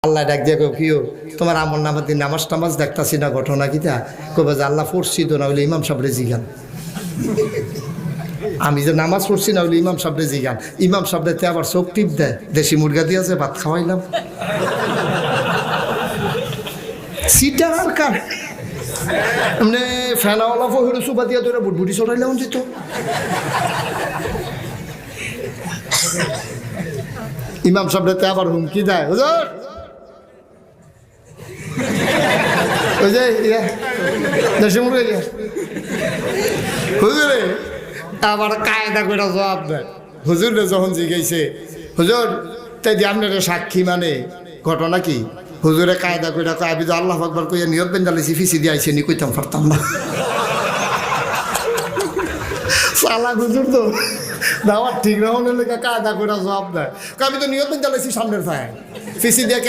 আল্লাহ ডাক দিয়ে কিও তোমার আমল নামার দিন নামাজ টামাজ দেখতাছি না ঘটনা কিতা কবে যে আল্লাহ পড়ছি তো না হলে ইমাম সাহেবরে জিগান। আমি যে নামাজ পড়ছি না হলে ইমাম সাহেবরে জিগান। ইমাম সাহেবরে আবার চোখ টিপ দেয়, দেশি মুরগা দিয়েছে ভাত খাওয়াইলাম। সিটার কার মানে ফেনাওয়ালা ফহির সুবা দিয়া তোরা বুটবুটি চড়াইলাম যেত। ইমাম সাহেবরে আবার হুমকি দেয়, হুজুর ওই যে দেশি মুরগি হুজুরে আবার কায়দা করে জবাব দেয়। হুজুরে যখন জিজ্ঞাসে হুজুর তাই দিয়ে আপনার সাক্ষী মানে ঘটনা কি, হুজুরে কায়দা করে আমি তো আল্লাহ আকবার কইয়া নিয়ত বেঞ্জালিছি ফিসি দিয়ে আইসি নি কইতাম পারতাম না। সালা হুজুর তো দাওয়াত ঠিক না হলে কায়দা করে জবাব দেয়, আমি তো নিয়ত বেঞ্জালিছি সামনের ভাই ফিসি দিয়ে